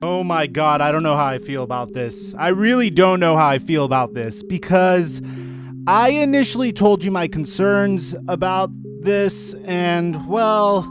Oh my God, I don't know how I feel about this. I really don't know how I feel about this because I initially told you my concerns about this, and well,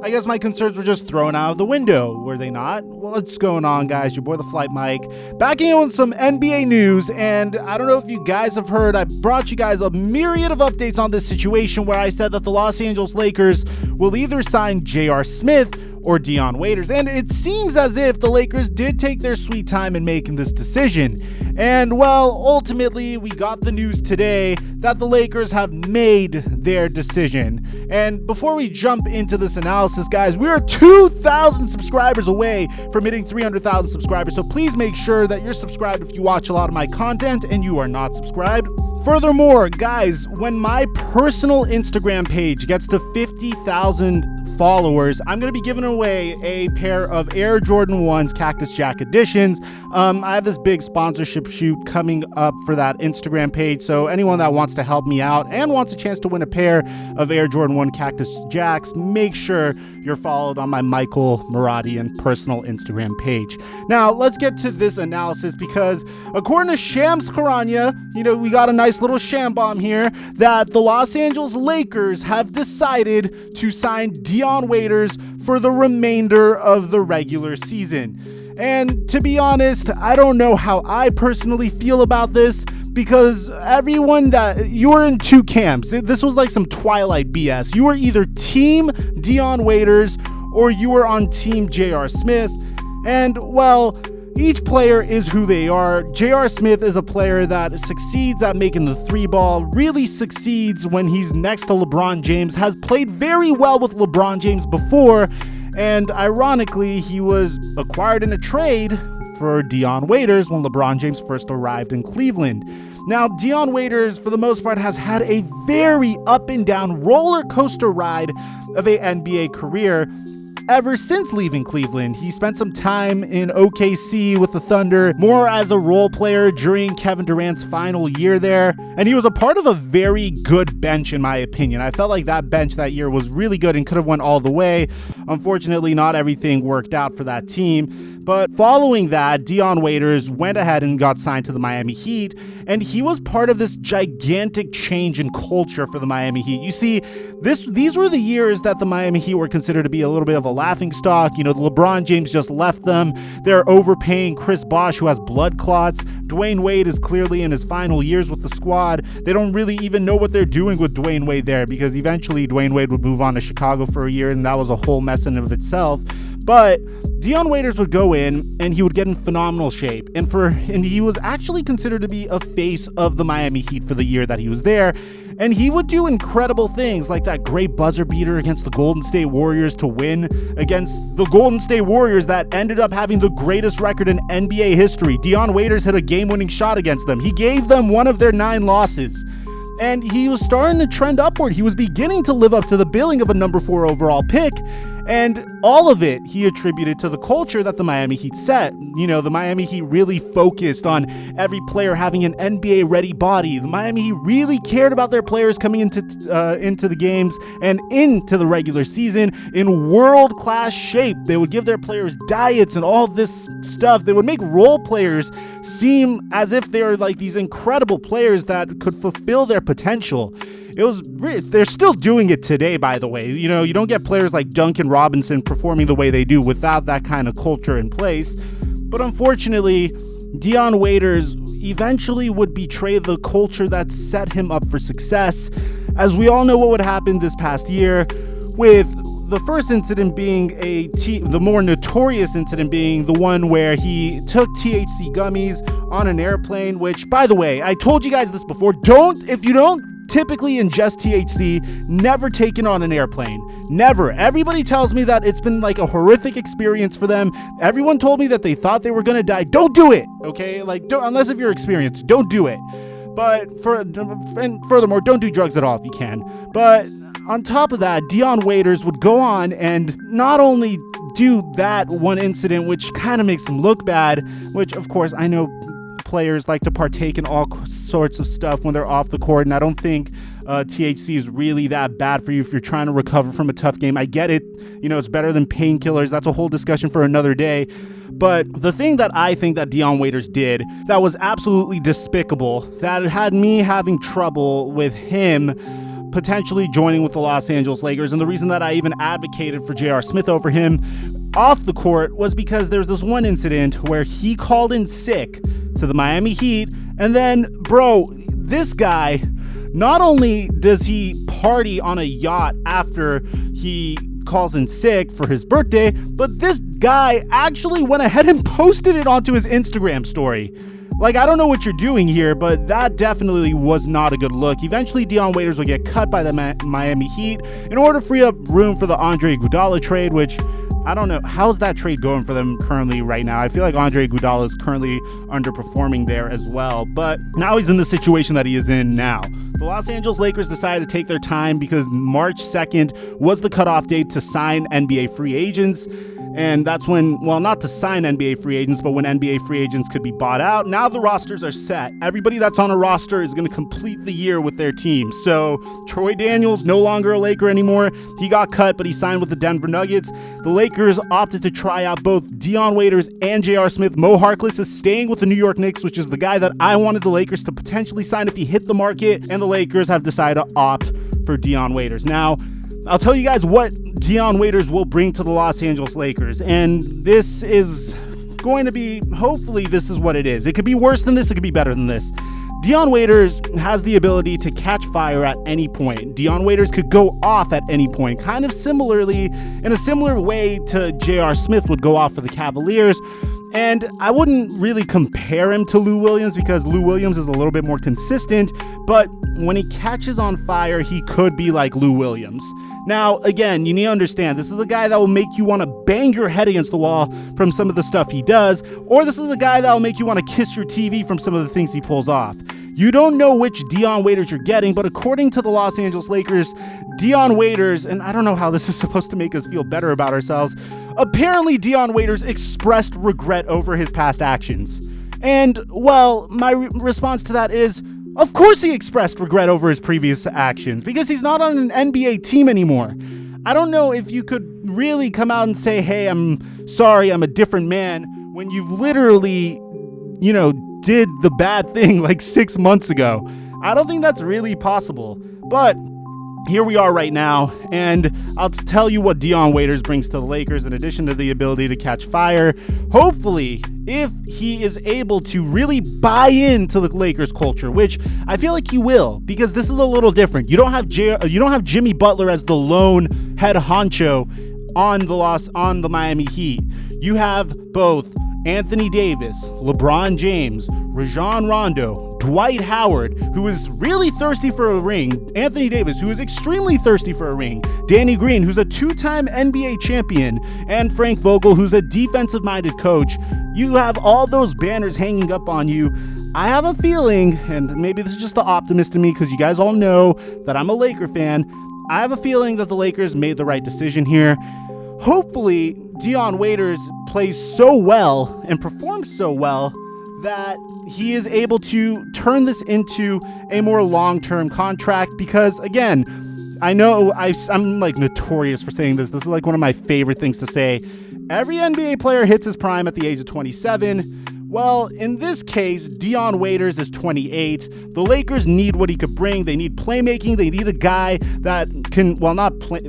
I guess my concerns were just thrown out of the window, were they not? Well, what's going on, guys? Your boy, Theflightmike, backing in with some NBA news, and I don't know if you guys have heard, I brought you guys a myriad of updates on this situation where I said that the Los Angeles Lakers will either sign J.R. Smith or Dion Waiters, and it seems as if the Lakers did take their sweet time in making this decision. And well, ultimately, we got the news today that the Lakers have made their decision. And before we jump into this analysis, guys, we are 2,000 subscribers away from hitting 300,000 subscribers. So please make sure that you're subscribed if you watch a lot of my content and you are not subscribed. Furthermore, guys, when my personal Instagram page gets to 50,000 followers, I'm going to be giving away a pair of Air Jordan 1s Cactus Jack editions. I have this big sponsorship shoot coming up for that Instagram page, so anyone that wants to help me out and wants a chance to win a pair of Air Jordan 1 Cactus Jacks, make sure you're followed on my Michael Maradian personal Instagram page. Now, let's get to this analysis because according to Shams Charania, we got a nice little sham bomb here that the Los Angeles Lakers have decided to sign Dion Waiters for the remainder of the regular season. And to be honest, I don't know how I personally feel about this because everyone that you were in two camps. This was like some Twilight BS. You were either team Dion Waiters or you were on team J.R. Smith. And well, each player is who they are. J.R. Smith is a player that succeeds at making the three ball, really succeeds when he's next to LeBron James, has played very well with LeBron James before, and ironically, he was acquired in a trade for Dion Waiters when LeBron James first arrived in Cleveland. Now, Dion Waiters, for the most part, has had a very up and down roller coaster ride of a NBA career. Ever since leaving Cleveland, he spent some time in OKC with the Thunder, more as a role player during Kevin Durant's final year there, and he was a part of a very good bench in my opinion. I felt like that bench that year was really good and could have went all the way. Unfortunately, not everything worked out for that team, but following that, Dion Waiters went ahead and got signed to the Miami Heat, and he was part of this gigantic change in culture for the Miami Heat. You see, these were the years that the Miami Heat were considered to be a little bit of a laughingstock. LeBron James just left them. They're overpaying Chris Bosh, who has blood clots. Dwayne Wade is clearly in his final years with the squad. They don't really even know what they're doing with Dwayne Wade there because eventually Dwayne Wade would move on to Chicago for a year, and that was a whole mess in of itself. But Dion Waiters would go in and he would get in phenomenal shape. And he was actually considered to be a face of the Miami Heat for the year that he was there. And he would do incredible things like that great buzzer beater against the Golden State Warriors to win against the Golden State Warriors that ended up having the greatest record in NBA history. Dion Waiters hit a game-winning shot against them. He gave them one of their 9 losses. And he was starting to trend upward. He was beginning to live up to the billing of a number 4 overall pick. And all of it he attributed to the culture that the Miami Heat set. The Miami Heat really focused on every player having an NBA-ready body. The Miami Heat really cared about their players coming into the games and into the regular season in world-class shape. They would give their players diets and all this stuff. They would make role players seem as if they're like these incredible players that could fulfill their potential. They're still doing it today, by the way. You don't get players like Duncan Robinson performing the way they do without that kind of culture in place. But unfortunately, Dion Waiters eventually would betray the culture that set him up for success. As we all know what would happen this past year, with the first incident being the more notorious incident being the one where he took THC gummies on an airplane, which, by the way, I told you guys this before, if you don't typically ingest THC, never take it on an airplane. Never. Everybody tells me that it's been like a horrific experience for them. Everyone told me that they thought they were going to die. Don't do it, okay? Unless if you're experienced, don't do it. And furthermore, don't do drugs at all if you can. But on top of that, Dion Waiters would go on and not only do that one incident, which kind of makes him look bad, which of course I know players like to partake in all sorts of stuff when they're off the court, and I don't think THC is really that bad for you if you're trying to recover from a tough game. I get it. It's better than painkillers. That's a whole discussion for another day. But the thing that I think that Dion Waiters did that was absolutely despicable, that had me having trouble with him potentially joining with the Los Angeles Lakers, and the reason that I even advocated for J.R. Smith over him off the court was because there's this one incident where he called in sick to the Miami Heat, and then, bro, this guy, not only does he party on a yacht after he calls in sick for his birthday, but this guy actually went ahead and posted it onto his Instagram story. Like, I don't know what you're doing here, but that definitely was not a good look. Eventually, Dion Waiters will get cut by the Miami Heat in order to free up room for the Andre Iguodala trade, which I don't know. How's that trade going for them currently right now? I feel like Andre Iguodala is currently underperforming there as well, but now he's in the situation that he is in now. The Los Angeles Lakers decided to take their time because March 2nd was the cutoff date to sign NBA free agents. And that's when, well, not to sign NBA free agents, but when NBA free agents could be bought out. Now the rosters are set. Everybody that's on a roster is going to complete the year with their team. So Troy Daniels, no longer a Laker anymore. He got cut, but he signed with the Denver Nuggets. The Lakers opted to try out both Dion Waiters and J.R. Smith. Mo Harkless is staying with the New York Knicks, which is the guy that I wanted the Lakers to potentially sign if he hit the market. And the Lakers have decided to opt for Dion Waiters. Now, I'll tell you guys what Dion Waiters will bring to the Los Angeles Lakers, and this is going to be, hopefully this is what it is. It could be worse than this, it could be better than this. Dion Waiters has the ability to catch fire at any point. Dion Waiters could go off at any point, kind of similarly, in a similar way to J.R. Smith would go off for the Cavaliers. And I wouldn't really compare him to Lou Williams because Lou Williams is a little bit more consistent, but when he catches on fire, he could be like Lou Williams. Now, again, you need to understand, this is a guy that will make you want to bang your head against the wall from some of the stuff he does, or this is a guy that will make you want to kiss your TV from some of the things he pulls off. You don't know which Dion Waiters you're getting, but according to the Los Angeles Lakers, Dion Waiters, and I don't know how this is supposed to make us feel better about ourselves, apparently Dion Waiters expressed regret over his past actions. And, well, my response to that is, of course he expressed regret over his previous actions, because he's not on an NBA team anymore. I don't know if you could really come out and say, hey, I'm sorry, I'm a different man, when you've literally, did the bad thing like 6 months ago. I don't think that's really possible, but here we are right now, and I'll tell you what Dion Waiters brings to the Lakers in addition to the ability to catch fire. Hopefully, if he is able to really buy into the Lakers culture, which I feel like he will, because this is a little different. You don't have Jimmy Butler as the lone head honcho on the Miami Heat. You have both Anthony Davis, LeBron James, Rajon Rondo, Dwight Howard, who is really thirsty for a ring, Anthony Davis, who is extremely thirsty for a ring, Danny Green, who's a two-time NBA champion, and Frank Vogel, who's a defensive-minded coach. You have all those banners hanging up on you. I have a feeling, and maybe this is just the optimist in me because you guys all know that I'm a Laker fan, I have a feeling that the Lakers made the right decision here. Hopefully, Dion Waiters plays so well and performs so well that he is able to turn this into a more long-term contract because, again, I know I'm like notorious for saying this. This is like one of my favorite things to say. Every NBA player hits his prime at the age of 27. Well, in this case, Dion Waiters is 28. The Lakers need what he could bring. They need playmaking. They need a guy that can,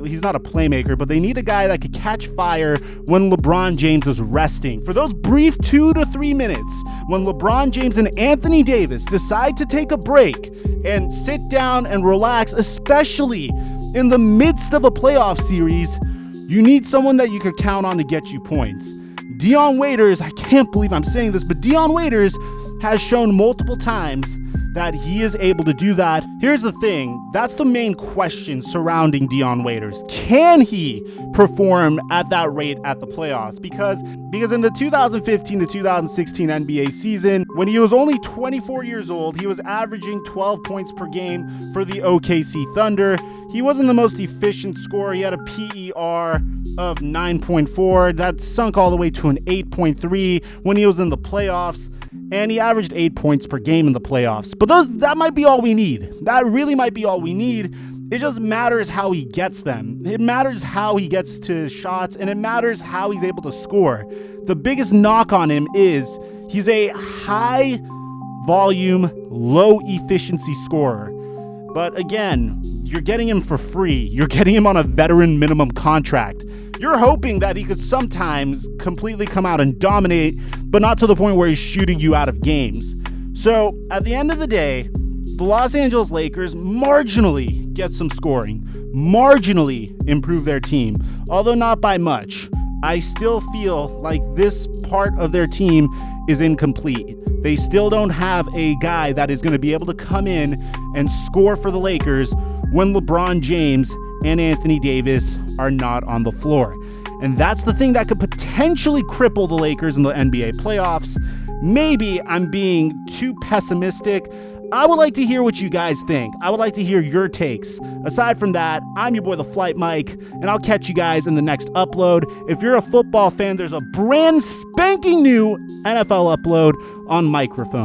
he's not a playmaker, but they need a guy that could catch fire when LeBron James is resting. For those brief 2 to 3 minutes, when LeBron James and Anthony Davis decide to take a break and sit down and relax, especially in the midst of a playoff series, you need someone that you could count on to get you points. Dion Waiters, I can't believe I'm saying this, but Dion Waiters has shown multiple times that he is able to do that. Here's the thing, that's the main question surrounding Dion Waiters. Can he perform at that rate at the playoffs? Because in the 2015 to 2016 NBA season, when he was only 24 years old, he was averaging 12 points per game for the OKC Thunder. He wasn't the most efficient scorer. He had a PER of 9.4. That sunk all the way to an 8.3 when he was in the playoffs. and he averaged 8 points per game in the playoffs. But that might be all we need. That really might be all we need. It just matters how he gets them. It matters how he gets to his shots, and it matters how he's able to score. The biggest knock on him is he's a high volume, low efficiency scorer. But again, you're getting him for free. You're getting him on a veteran minimum contract. You're hoping that he could sometimes completely come out and dominate, but not to the point where he's shooting you out of games. So at the end of the day, the Los Angeles Lakers marginally get some scoring, marginally improve their team, although not by much. I still feel like this part of their team is incomplete. They still don't have a guy that is going to be able to come in and score for the Lakers when LeBron James and Anthony Davis are not on the floor. And that's the thing that could potentially cripple the Lakers in the NBA playoffs. Maybe I'm being too pessimistic. I would like to hear what you guys think. I would like to hear your takes. Aside from that, I'm your boy, Theflightmike, and I'll catch you guys in the next upload. If you're a football fan, there's a brand spanking new NFL upload on Microphone.